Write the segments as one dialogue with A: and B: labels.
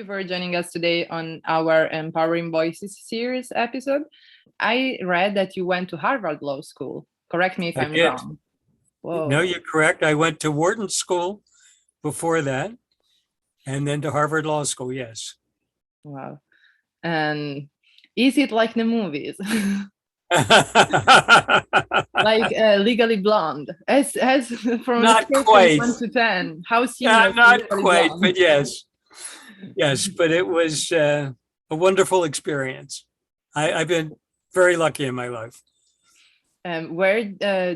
A: you for joining us today on our Empowering Voices series episode. I read that you went to Harvard Law School. Correct me if
B: I
A: I'm
B: did.
A: wrong. Whoa.
B: No, you're correct. I went to Wharton School before that, and then to Harvard Law School, yes.
A: Wow. And is it like the movies? Like Legally Blonde, as from
B: Not
A: a scale
B: quite.
A: from 1 to 10, how similar to
B: Not
A: Legally
B: quite,
A: Blonde?
B: but yes. Yes, but it was a wonderful experience. I've been very lucky in my life.
A: Where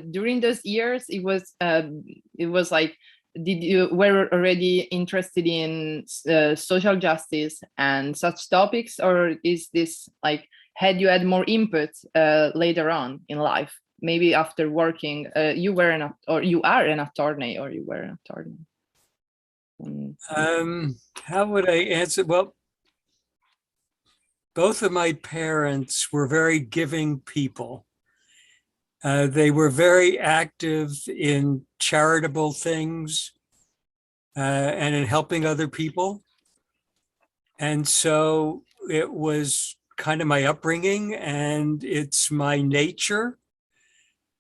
A: during those years it was like, did you were already interested in social justice and such topics, or is this like, had you had more input later on in life, maybe after working? You were you are an attorney, or you were an attorney?
B: How would I answer? Well, both of my parents were very giving people. They were very active in charitable things and in helping other people. And so it was kind of my upbringing, and it's my nature.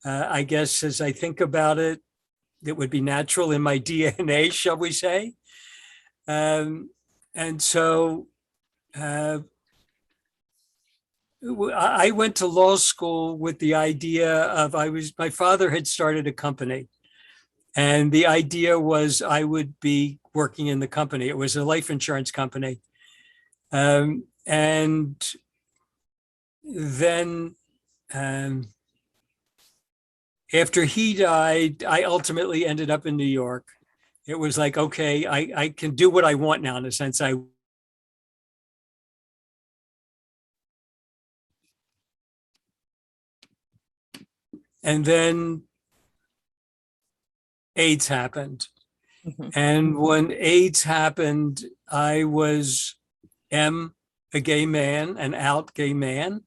B: I guess as I think about it, it would be natural in my DNA, shall we say. And so I went to law school with the idea of, my father had started a company, and the idea was I would be working in the company. It was a life insurance company. And then after he died, I ultimately ended up in New York. It was like, okay, I can do what I want now, in a sense. And then AIDS happened.
A: Mhm.
B: And when AIDS happened, I am a gay man, an out gay man.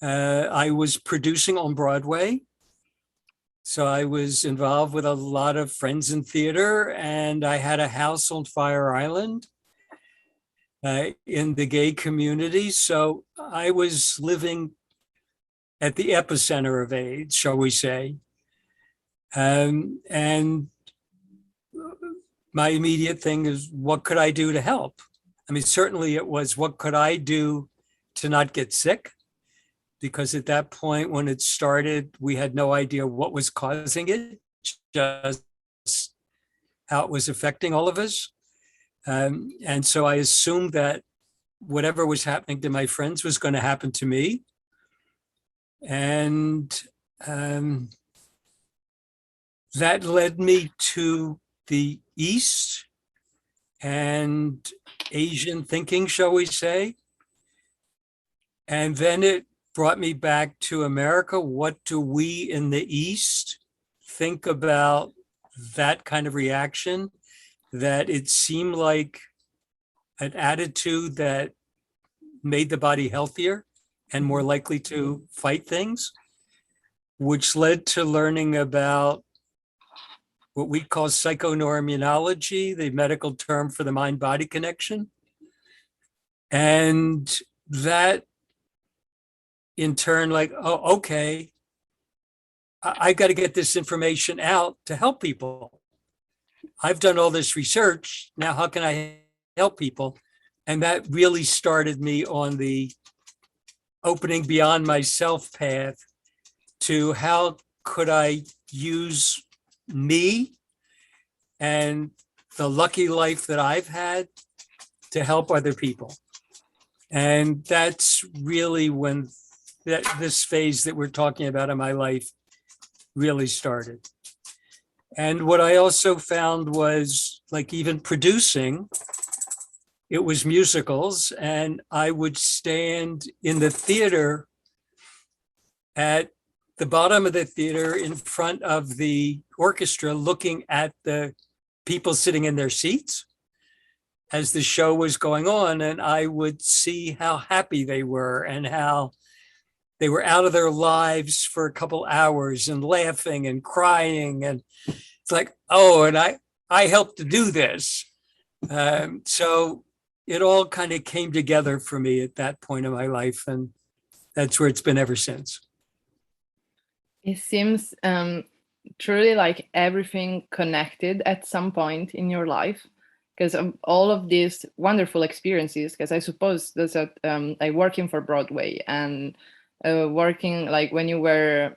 B: I was producing on Broadway. So I was involved with a lot of friends in theater, and I had a house on Fire Island in the gay community. So I was living at the epicenter of AIDS, shall we say. And my immediate thing is, what could I do to help? I mean, certainly it was, what could I do to not get sick? Because at that point, when it started, we had no idea what was causing it, just how it was affecting all of us. And so I assumed that whatever was happening to my friends was going to happen to me. And that led me to the East and Asian thinking, shall we say. And then it brought me back to America. What do we in the East think about that kind of reaction? That it seemed like an attitude that made the body healthier and more likely to fight things, which led to learning about what we call psychoneuroimmunology, the medical term for the mind-body connection. And that in turn, like, oh, okay, I got to get this information out to help people. I've done all this research. Now, how can I help people? And that really started me on the opening beyond myself path to how could I use me and the lucky life that I've had to help other people. And that's really when this phase that we're talking about in my life really started. And what I also found was, like, even producing, it was musicals, and I would stand in the theater at the bottom of the theater in front of the orchestra, looking at the people sitting in their seats as the show was going on. And I would see how happy they were and how they were out of their lives for a couple hours and laughing and crying. And it's like, oh, and I helped to do this. So it all kind of came together for me at that point in my life. And that's where it's been ever since.
A: It seems truly like everything connected at some point in your life, because of all of these wonderful experiences. Because I suppose there's a like working for Broadway and working like when you were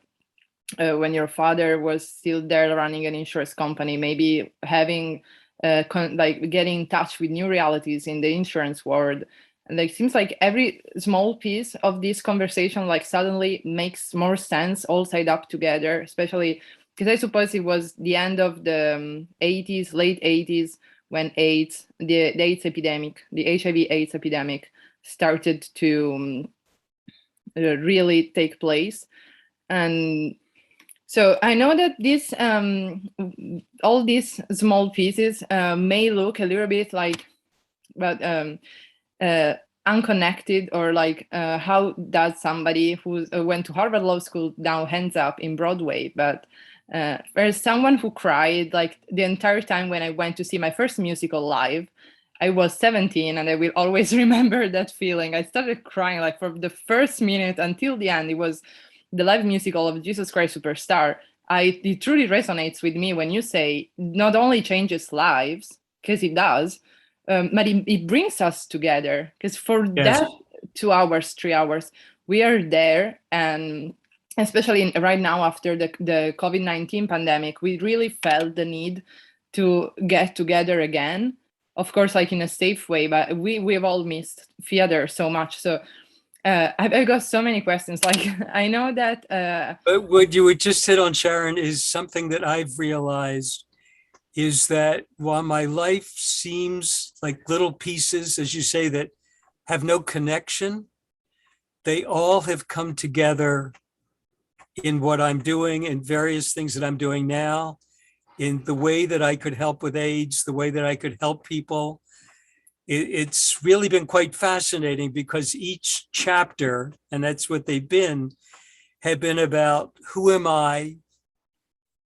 A: when your father was still there running an insurance company, maybe having like getting in touch with new realities in the insurance world. And like seems like every small piece of this conversation like suddenly makes more sense all tied up together, especially because I suppose it was the end of the 80s, late 80s, when AIDS, the AIDS epidemic, the HIV/AIDS epidemic started to really take place. And so I know that this all these small pieces may look a little bit like, but unconnected, or like how does somebody who went to Harvard Law School now ends up in Broadway? But there's someone who cried like the entire time when I went to see my first musical live. I was 17, and I will always remember that feeling. I started crying like from the first minute until the end. It was the live musical of Jesus Christ Superstar. It truly resonates with me when you say not only changes lives, because it does, but it brings us together. Because for
B: Yes.
A: that 2 hours, 3 hours, we are there. And especially right now after the COVID-19 pandemic, we really felt the need to get together again. Of course, like in a safe way, but we've all missed theater so much. So I've got so many questions. Like I know that.
B: But what you would just hit on, Sharon, is something that I've realized is that while my life seems like little pieces, as you say, that have no connection, they all have come together in what I'm doing and various things that I'm doing now, in the way that I could help with AIDS, the way that I could help people. It's really been quite fascinating because each chapter, and that's what they've been, have been about who am I,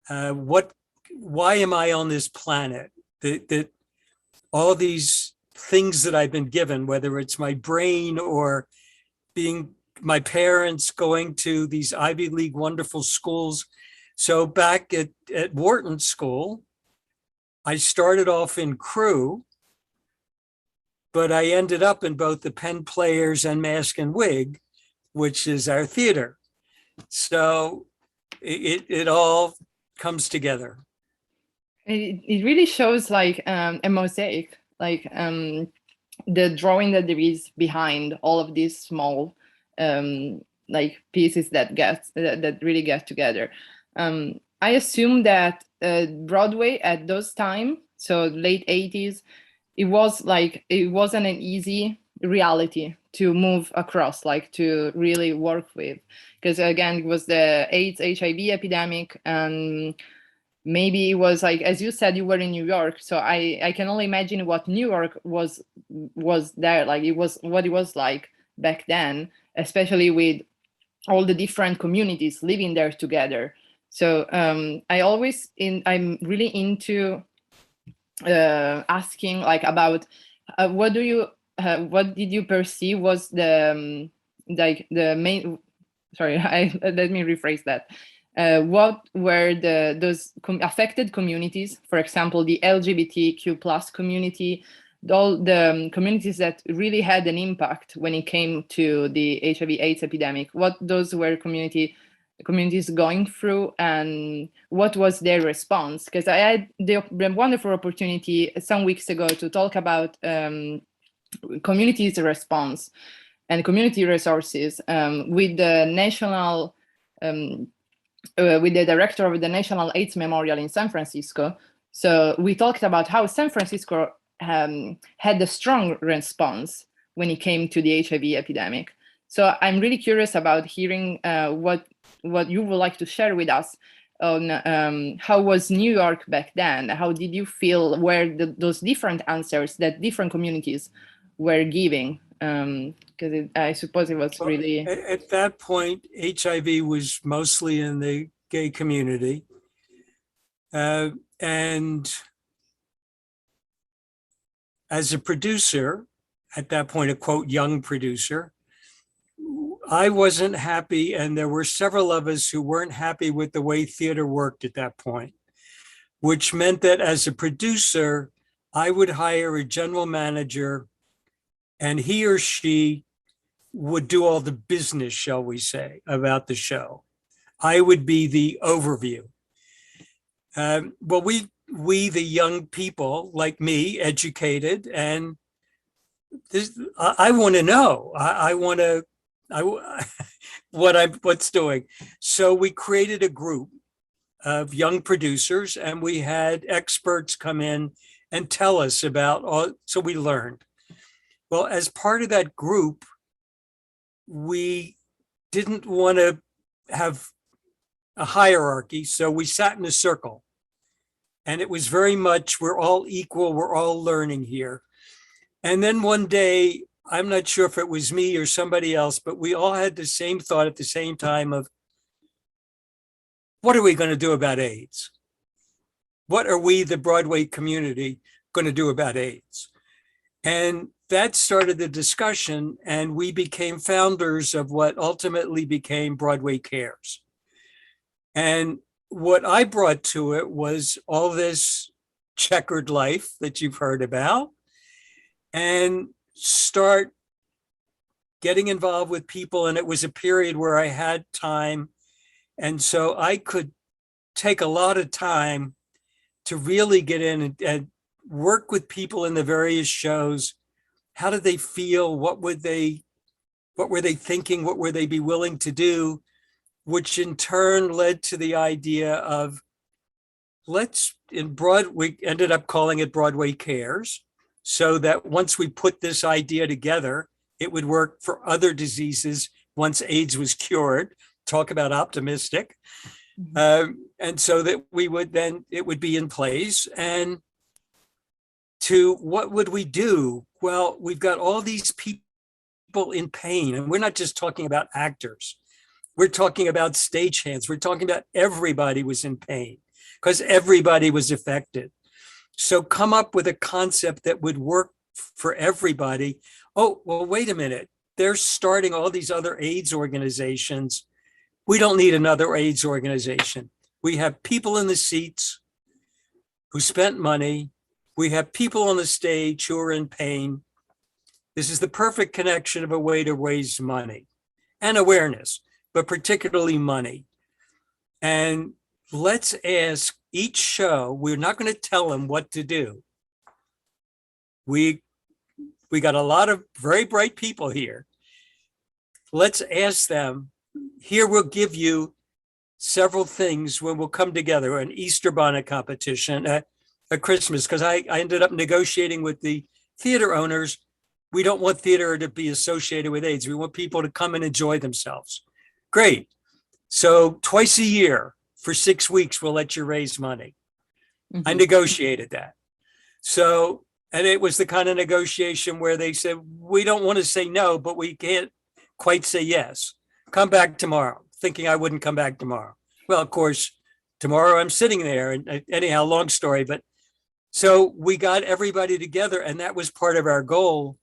B: why am I on this planet? That all these things that I've been given, whether it's my brain or being my parents, going to these Ivy League wonderful schools. So back at Wharton School, I started off in crew, but I ended up in both the Penn Players and Mask and Wig, which is our theater. So it all comes together.
A: It really shows like a mosaic, like the drawing that there is behind all of these small like pieces that really get together. I assume that Broadway at those time, so late 80s, it wasn't an easy reality to move across, like to really work with, because again it was the AIDS HIV epidemic, and maybe it was like, as you said, you were in New York, so I can only imagine what New York was there, like it was what it was like back then, especially with all the different communities living there together. So I'm really into asking like about what did you perceive was the like the main, sorry, let me rephrase that. What were those affected communities, for example, the LGBTQ plus community, all the communities that really had an impact when it came to the HIV/AIDS epidemic, what those were communities going through, and what was their response? Because I had the wonderful opportunity some weeks ago to talk about communities' response and community resources with the national with the director of the National AIDS Memorial in San Francisco. So we talked about how San Francisco had a strong response when it came to the HIV epidemic. So I'm really curious about hearing what you would like to share with us on how was New York back then? How did you feel were those different answers that different communities were giving? Because I suppose it was really...
B: At that point, HIV was mostly in the gay community. And as a producer, at that point, a quote, young producer. I wasn't happy, and there were several of us who weren't happy with the way theater worked at that point, which meant that as a producer, I would hire a general manager, and he or she would do all the business, shall we say, about the show. I would be the overview. Well, we, the young people like me, educated, and this, I want to know. I want to, what's doing. So we created a group of young producers, and we had experts come in and tell us about all. So we learned. Well, as part of that group, we didn't want to have a hierarchy, so we sat in a circle. And it was very much, we're all equal, we're all learning here. And then one day, I'm not sure if it was me or somebody else, but we all had the same thought at the same time of, what are we going to do about AIDS? What are we, the Broadway community, going to do about AIDS? And that started the discussion, and we became founders of what ultimately became Broadway Cares. And what I brought to it was all this checkered life that you've heard about, and start getting involved with people. And it was a period where I had time. And so I could take a lot of time to really get in and work with people in the various shows. How did they feel? What were they thinking? What were they be willing to do? Which in turn led to the idea of, we ended up calling it Broadway Cares, so that once we put this idea together, it would work for other diseases once AIDS was cured. Talk about optimistic. And so that it would be in place. And to what would we do? Well, we've got all these people in pain, and we're not just talking about actors. We're talking about stagehands. We're talking about everybody was in pain because everybody was affected. So come up with a concept that would work for everybody. Oh, well, wait a minute. They're starting all these other AIDS organizations. We don't need another AIDS organization. We have people in the seats who spent money. We have people on the stage who are in pain. This is the perfect connection of a way to raise money and awareness, but particularly money. And let's ask each show, we're not going to tell them what to do. We got a lot of very bright people here. Let's ask them, here we'll give you several things when we'll come together, an Easter bonnet competition, a Christmas, because I ended up negotiating with the theater owners. We don't want theater to be associated with AIDS. We want people to come and enjoy themselves. Great. So twice a year for 6 weeks, we'll let you raise money. Mm-hmm. I negotiated that. So, and it was the kind of negotiation where they said, we don't want to say no, but we can't quite say yes. Come back tomorrow, thinking I wouldn't come back tomorrow. Well, of course, tomorrow I'm sitting there, and anyhow, long story. But so we got everybody together, and that was part of our goal,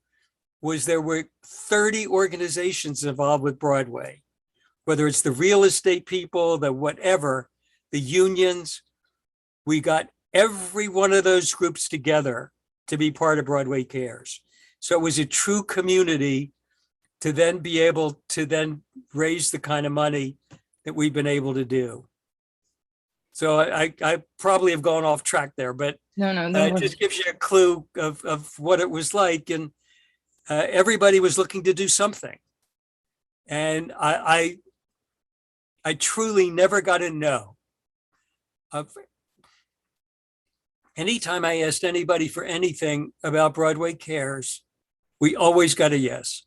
B: was there were 30 organizations involved with Broadway, whether it's the real estate people, the whatever, the unions. We got every one of those groups together to be part of Broadway Cares. So it was a true community to then be able to then raise the kind of money that we've been able to do. So I probably have gone off track there, but
A: no,
B: it just gives you a clue of what it was like. And everybody was looking to do something. And I truly never got a no. Anytime I asked anybody for anything about Broadway Cares, we always got a yes.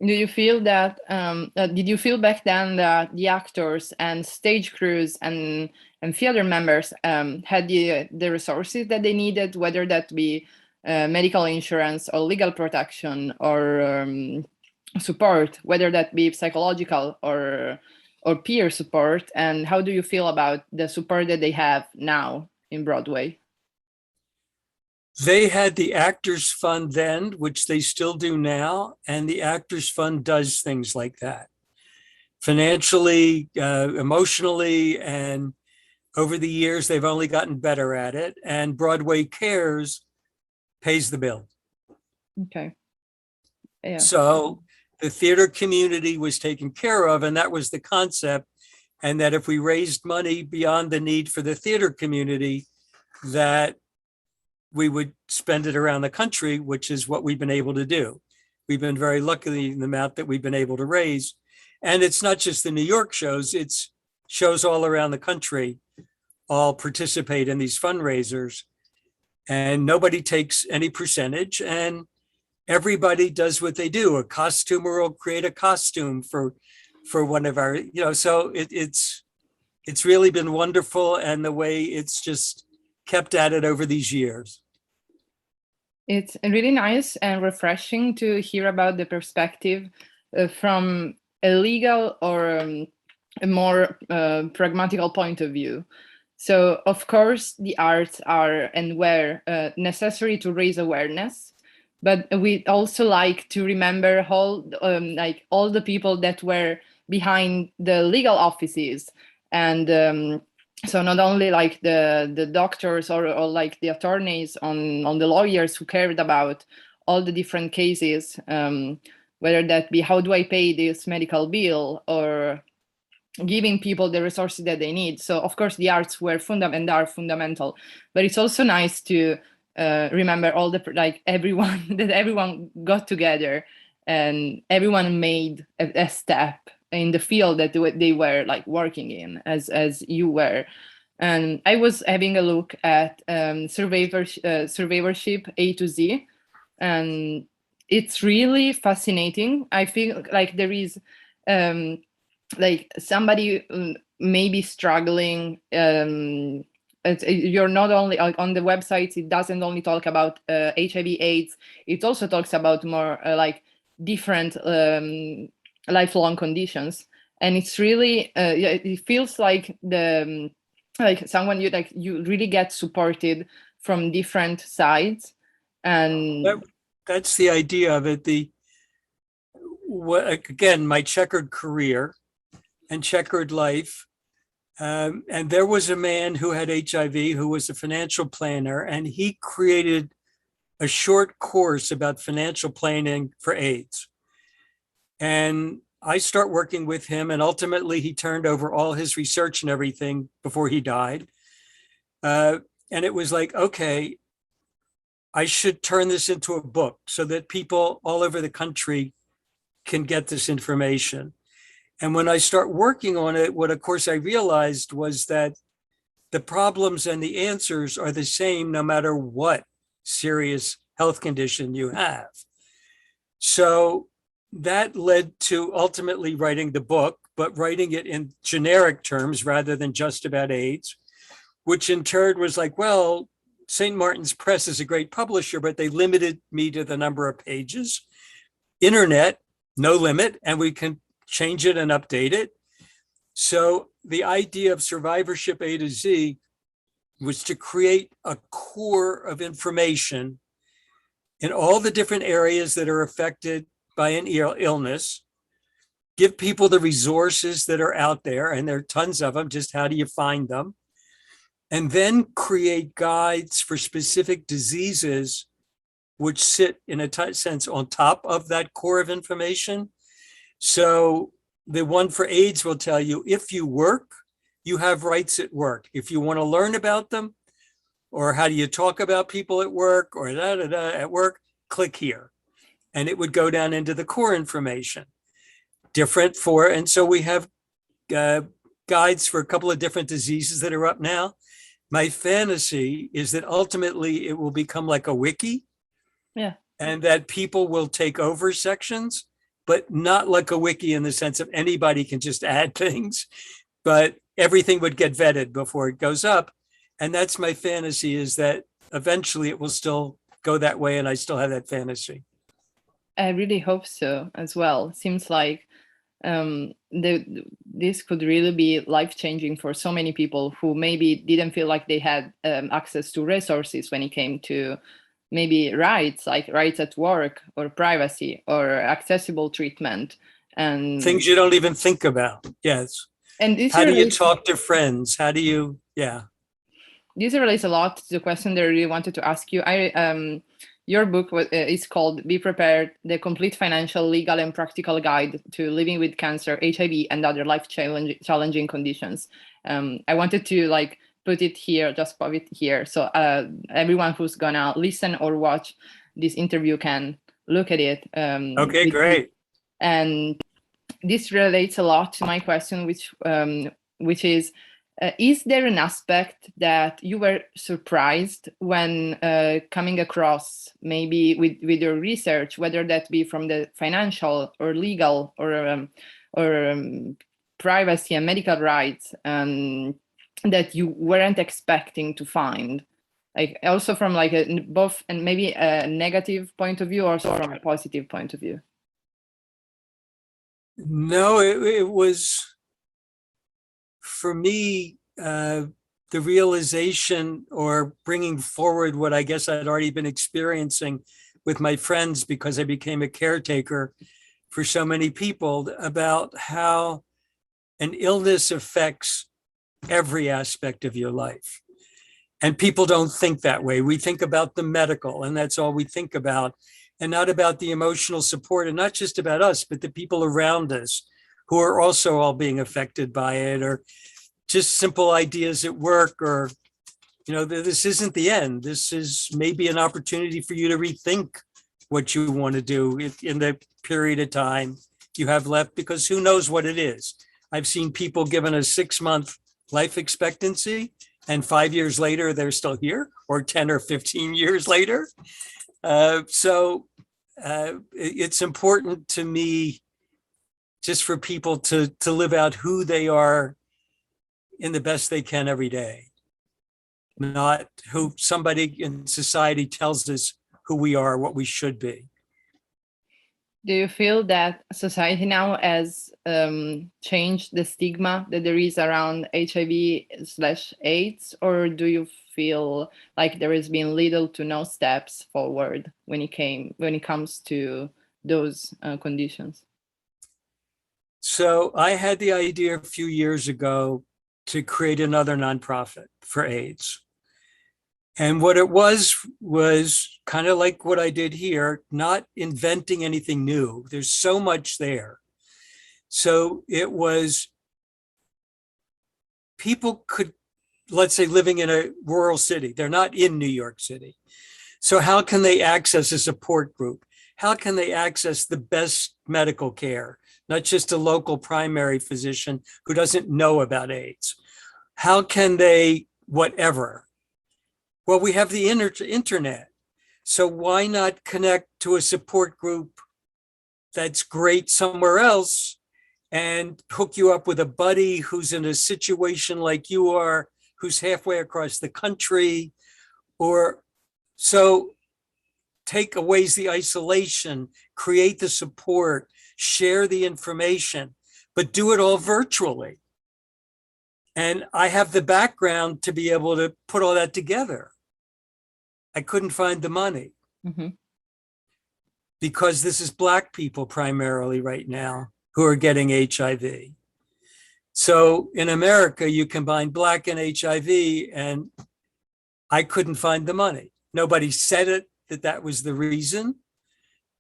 A: Do you feel that, did you feel back then that the actors and stage crews and theater members had the resources that they needed, whether that be medical insurance or legal protection or support, whether that be psychological or peer support? And how do you feel about the support that they have now in Broadway?
B: They had the Actors Fund then, which they still do now, and the Actors Fund does things like that. Financially, emotionally, and over the years, they've only gotten better at it. And Broadway Cares pays the bill.
A: Okay. Yeah.
B: So the theater community was taken care of, and that was the concept. And that if we raised money beyond the need for the theater community, that we would spend it around the country, which is what we've been able to do. We've been very lucky in the amount that we've been able to raise. And it's not just the New York shows, it's shows all around the country all participate in these fundraisers, and nobody takes any percentage, and everybody does what they do. A costumer will create a costume for one of our, so it's really been wonderful, and the way it's just kept at it over these years.
A: It's really nice and refreshing to hear about the perspective from a legal or a more pragmatical point of view. So, of course, the arts are and were necessary to raise awareness, but we also like to remember all the people that were behind the legal offices, and so not only like the doctors or like the attorneys on the lawyers who cared about all the different cases, whether that be how do I pay this medical bill or giving people the resources that they need. So of course the arts were fundamental, but it's also nice to remember all the everyone got together and everyone made a step in the field that they were like working in, as you were. And I was having a look at survivorship A to Z, and it's really fascinating. I feel like there is like somebody maybe struggling. You're not only on the websites, it doesn't only talk about HIV/AIDS, it also talks about more like different lifelong conditions, and it's really it feels like like someone you really get supported from different sides. And
B: that's the idea of it. Again, my checkered career and checkered life. And there was a man who had HIV who was a financial planner, and he created a short course about financial planning for AIDS. And I start working with him, and ultimately he turned over all his research and everything before he died. And it was like, okay, I should turn this into a book so that people all over the country can get this information. And when I start working on it, what of course I realized was that the problems and the answers are the same no matter what serious health condition you have. So that led to ultimately writing the book, but writing it in generic terms rather than just about AIDS, which in turn was like, well, St. Martin's Press is a great publisher, but they limited me to the number of pages. Internet, no limit, and we can change it and update it. So the idea of Survivorship A to Z was to create a core of information in all the different areas that are affected by an illness, give people the resources that are out there, and there are tons of them, just how do you find them? And then create guides for specific diseases which sit in a sense on top of that core of information. So the one for AIDS will tell you, if you work, you have rights at work. If you want to learn about them, or how do you talk about people at work, or at work, click here. And it would go down into the core information. Different for, and so we have guides for a couple of different diseases that are up now. My fantasy is that ultimately it will become like a wiki.
A: Yeah.
B: And that people will take over sections, but not like a wiki in the sense of anybody can just add things, but everything would get vetted before it goes up. And that's my fantasy, is that eventually it will still go that way, and I still have that fantasy.
A: I really hope so as well. Seems like this could really be life-changing for so many people who maybe didn't feel like they had access to resources when it came to maybe rights, like rights at work or privacy or accessible treatment. And
B: things you don't even think about. Yes.
A: and this
B: How do you
A: relates,
B: talk to friends? How do you, yeah.
A: this relates a lot to the question that I really wanted to ask you. Your book is called Be Prepared, The Complete Financial, Legal and Practical Guide to Living with Cancer, HIV, and Other Life Challenging Conditions. I wanted to like put it here, just put it here. So everyone who's gonna listen or watch this interview can look at it.
B: Okay, great.
A: And this relates a lot to my question, which is there an aspect that you were surprised when coming across, maybe with your research, whether that be from the financial or legal or privacy and medical rights, that you weren't expecting to find? Like also from like both and maybe a negative point of view, also from a positive point of view.
B: No, it was, for me, the realization or bringing forward what I guess I'd already been experiencing with my friends because I became a caretaker for so many people, about how an illness affects every aspect of your life. And people don't think that way. We think about the medical, and that's all we think about, and not about the emotional support, and not just about us, but the people around us who are also all being affected by it, or just simple ideas at work, or, you know, this isn't the end. This is maybe an opportunity for you to rethink what you want to do in the period of time you have left, because who knows what it is. I've seen people given a 6-month life expectancy, and 5 years later, they're still here, or 10 or 15 years later. So it's important to me just for people to live out who they are in the best they can every day, not who somebody in society tells us who we are, what we should be.
A: Do you feel that society now has changed the stigma that there is around HIV/AIDS, or do you feel like there has been little to no steps forward when it comes to those conditions?
B: So I had the idea a few years ago to create another nonprofit for AIDS. And what it was kind of like what I did here, not inventing anything new. There's so much there. So it was, people could, let's say, living in a rural city. They're not in New York City. So how can they access a support group? How can they access the best medical care, not just a local primary physician who doesn't know about AIDS? How can they whatever? Well, we have the internet. So why not connect to a support group that's great somewhere else and hook you up with a buddy who's in a situation like you are, who's halfway across the country? Or so take away the isolation, create the support, share the information, but do it all virtually. And I have the background to be able to put all that together. I couldn't find the money because this is Black people primarily right now who are getting HIV. So in America, you combine Black and HIV, and I couldn't find the money. Nobody said it, that was the reason,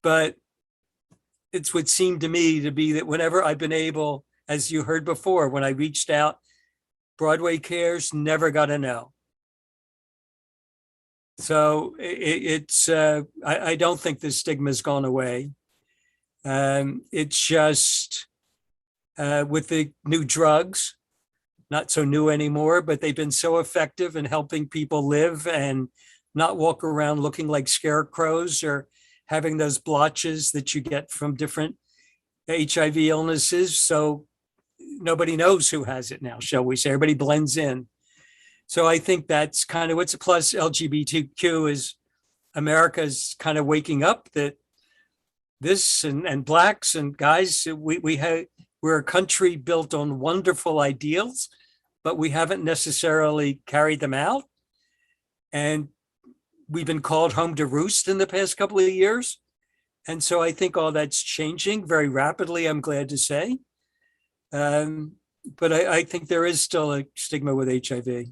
B: but it's what seemed to me to be that whenever I've been able, as you heard before, when I reached out, Broadway Cares never got a no. So I don't think the stigma's gone away. It's just with the new drugs, not so new anymore, but they've been so effective in helping people live and not walk around looking like scarecrows or having those blotches that you get from different HIV illnesses. So nobody knows who has it now, shall we say. Everybody blends in. So I think that's kind of what's, plus LGBTQ is America's kind of waking up that this and Blacks and guys, we're a country built on wonderful ideals, but we haven't necessarily carried them out. And we've been called home to roost in the past couple of years. And so I think all that's changing very rapidly, I'm glad to say. But I think there is still a stigma with HIV.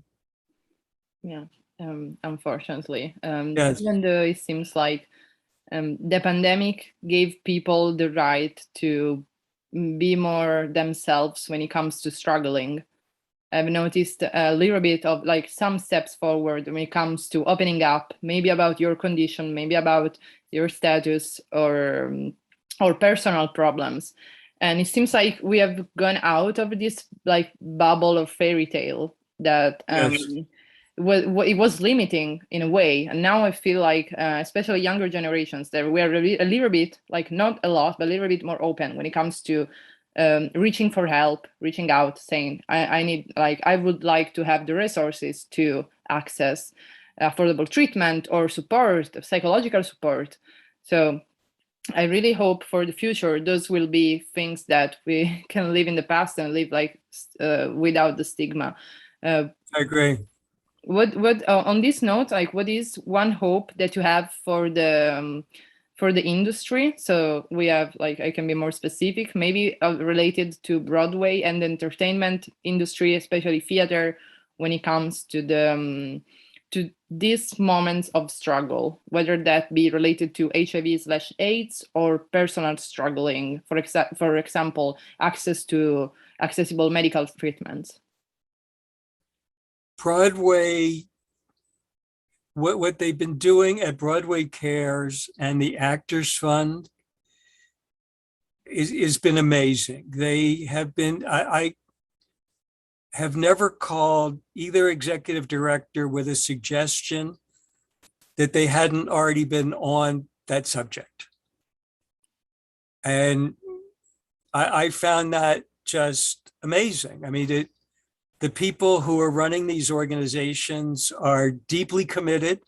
A: Yeah, unfortunately.
B: Yes.
A: Even though it seems like the pandemic gave people the right to be more themselves when it comes to struggling. I've noticed a little bit of like some steps forward when it comes to opening up, maybe about your condition, maybe about your status or personal problems. And it seems like we have gone out of this like bubble of fairy tale that
B: Yes.
A: it was limiting in a way. And now I feel like, especially younger generations, that we are a little bit, like not a lot, but a little bit more open when it comes to reaching for help, reaching out, saying, I need, like, I would like to have the resources to access affordable treatment or support, psychological support. So I really hope for the future, those will be things that we can live in the past and live like without the stigma.
B: I agree.
A: What on this note, like, what is one hope that you have for the industry? So we have, like, I can be more specific, maybe related to Broadway and the entertainment industry, especially theater, when it comes to the to these moments of struggle, whether that be related to HIV/AIDS or personal struggling, for example, access to accessible medical treatments.
B: Broadway, what they've been doing at Broadway Cares and the Actors Fund is been amazing. They have been, I have never called either executive director with a suggestion that they hadn't already been on that subject. And I found that just amazing. I mean, the people who are running these organizations are deeply committed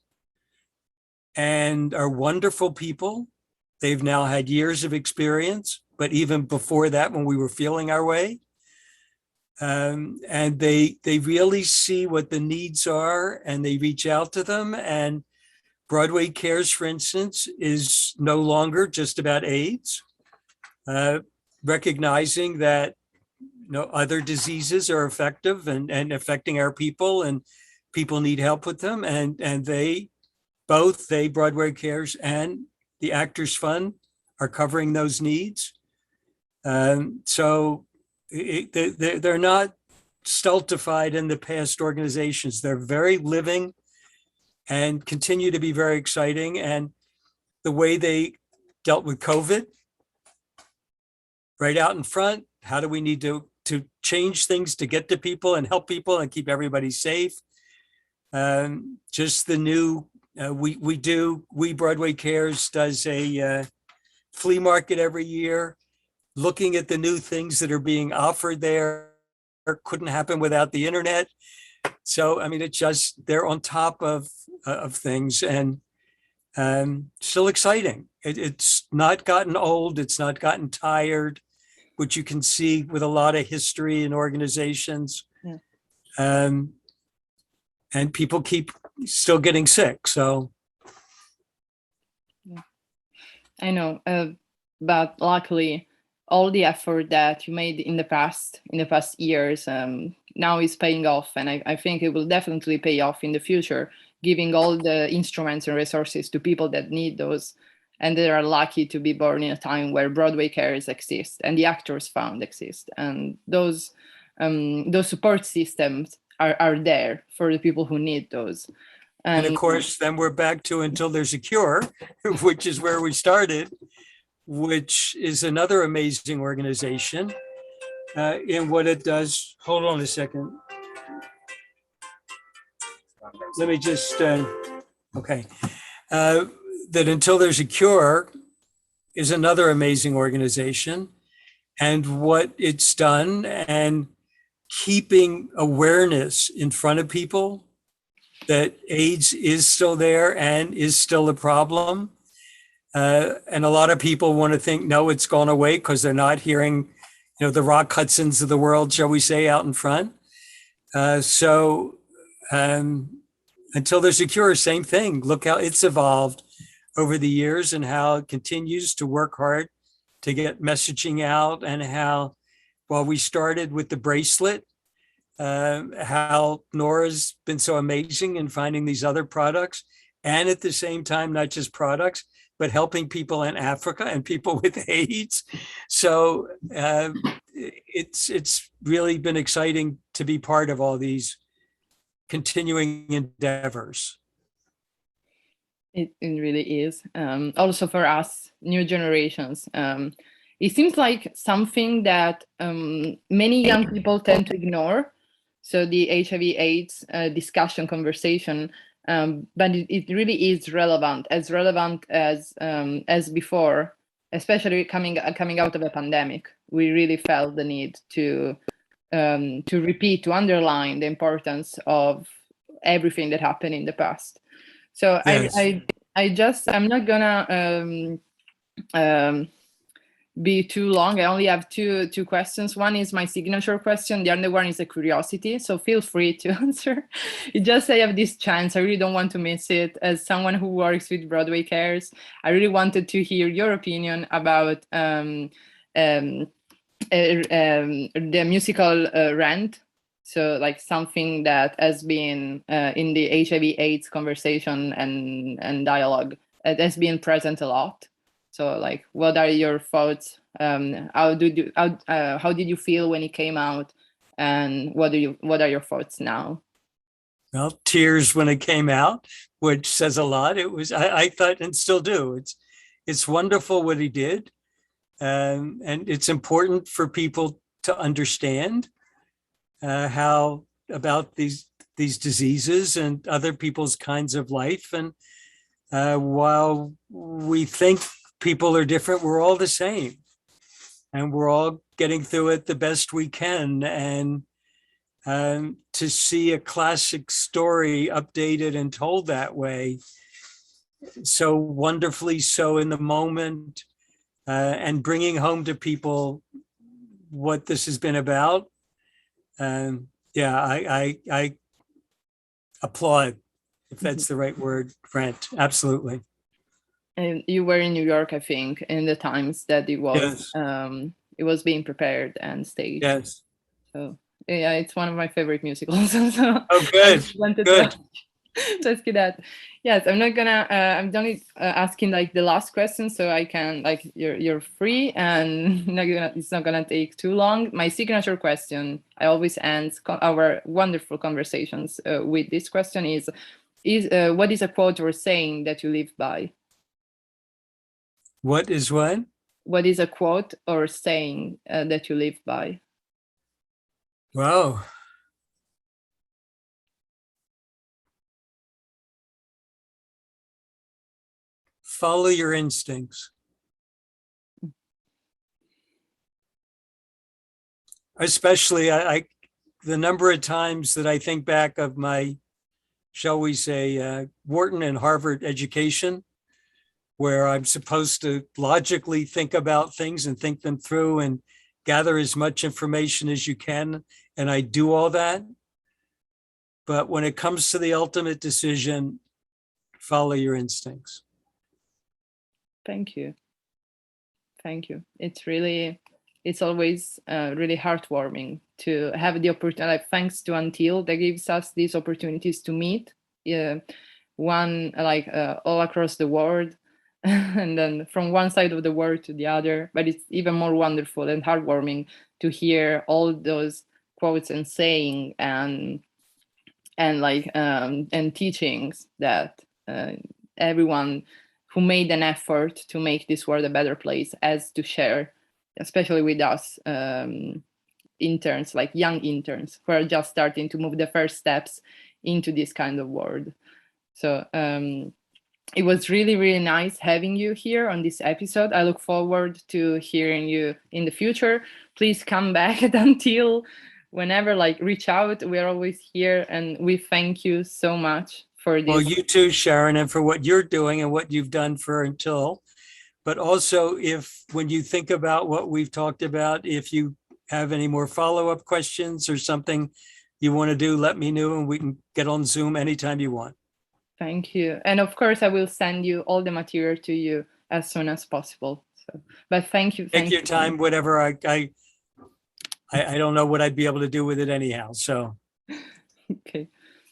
B: and are wonderful people. They've now had years of experience, but even before that, when we were feeling our way, and they really see what the needs are and they reach out to them. And Broadway Cares, for instance, is no longer just about AIDS, recognizing that other diseases are effective and affecting our people, and people need help with them. And they, Broadway Cares and the Actors Fund, are covering those needs. So they're not stultified in the past organizations. They're very living and continue to be very exciting. And the way they dealt with COVID, right out in front, how do we need to change things to get to people and help people and keep everybody safe? Just the new, we Broadway Cares does a flea market every year, looking at the new things that are being offered there. Couldn't happen without the internet. So, I mean, it's just, they're on top of things, and still exciting. It's not gotten old. It's not gotten tired, which you can see with a lot of history and organizations.
A: Yeah.
B: And people keep still getting sick. So.
A: Yeah. I know, but luckily, all the effort that you made in the past years now is paying off, and I think it will definitely pay off in the future, giving all the instruments and resources to people that need those, and they are lucky to be born in a time where Broadway Cares exist and the Actors Fund exist, and those support systems are there for the people who need those.
B: And of course, then we're back to Until There's a Cure, which is where we started, which is another amazing organization in what it does. Hold on a second. Let me just, okay. That Until There's a Cure is another amazing organization, and what it's done and keeping awareness in front of people that AIDS is still there and is still a problem. And a lot of people want to think, no, it's gone away, because they're not hearing, the Rock Hudsons of the world, shall we say, out in front. until there's a cure. Same thing. Look how it's evolved over the years and how it continues to work hard to get messaging out, and how, while we started with the bracelet, how Nora's been so amazing in finding these other products, and at the same time, not just products, but helping people in Africa and people with AIDS. So it's really been exciting to be part of all these continuing endeavors.
A: It really is. Also for us, new generations, it seems like something that many young people tend to ignore. So the HIV/AIDS discussion, conversation, but it really is relevant as before, especially coming out of a pandemic. We really felt the need to repeat, to underline the importance of everything that happened in the past. So
B: Yes.
A: I'm not gonna be too long. I only have two questions. One is my signature question. The other one is a curiosity. So feel free to answer. It just I have this chance. I really don't want to miss it. As someone who works with Broadway Cares, I really wanted to hear your opinion about the musical Rent. So like something that has been in the HIV/AIDS conversation and dialogue, it has been present a lot. So like, what are your thoughts? How did you feel when it came out? And what are your thoughts now?
B: Well, tears when it came out, which says a lot. It was, I thought, and still do, it's wonderful what he did. And it's important for people to understand how about these diseases and other people's kinds of life. And while we think people are different, we're all the same, and we're all getting through it the best we can. And to see a classic story updated and told that way, so wonderfully so in the moment, and bringing home to people what this has been about. Yeah, I applaud, if that's the right word, Brent. Absolutely.
A: And you were in New York, I think, in the times that it was
B: Yes.
A: It was being prepared and staged.
B: Yes.
A: So yeah, it's one of my favorite musicals. So
B: Oh, good. Good.
A: To ask you that. Yes, I'm not gonna. I'm only asking like the last question, so I can like you're free, and it's not gonna take too long. My signature question, I always end our wonderful conversations with this question: is what is a quote or saying that you live by?
B: What is what?
A: What is a quote or saying that you live by?
B: Wow. Follow your instincts. Especially, the number of times that I think back of my, shall we say, Wharton and Harvard education, where I'm supposed to logically think about things and think them through and gather as much information as you can. And I do all that. But when it comes to the ultimate decision, follow your instincts.
A: Thank you. Thank you. It's always really heartwarming to have the opportunity, like, thanks to Until, that gives us these opportunities to meet one like all across the world and then from one side of the world to the other. But it's even more wonderful and heartwarming to hear all those quotes and saying and teachings that everyone who made an effort to make this world a better place has to share, especially with us interns, like young interns who are just starting to move the first steps into this kind of world. So it was really, really nice having you here on this episode. I look forward to hearing you in the future. Please come back at Until whenever, like, reach out. We're always here, and we thank you so much for this.
B: Well, you too, Sharon, and for what you're doing and what you've done for Until. But also, when you think about what we've talked about, if you have any more follow-up questions or something you want to do, let me know and we can get on Zoom anytime you want.
A: Thank you. And of course, I will send you all the material to you as soon as possible. So, but thank you.
B: Take your time, whatever. I don't know what I'd be able to do with it anyhow. So,
A: okay.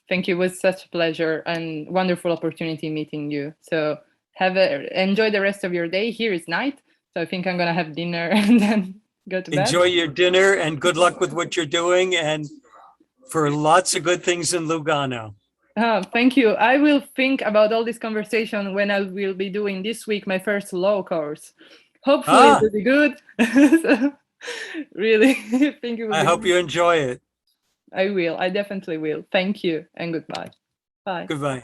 A: Thank you. It was such a pleasure and wonderful opportunity meeting you. So enjoy the rest of your day. Here is night. So I think I'm going to have dinner and then go to bed.
B: Enjoy your dinner and good luck with what you're doing, and for lots of good things in Lugano.
A: Oh, thank you. I will think about all this conversation when I will be doing this week my first law course. Hopefully it will be good. So, really, I think it will
B: I hope you enjoy it.
A: I will. I definitely will. Thank you and goodbye. Bye.
B: Goodbye.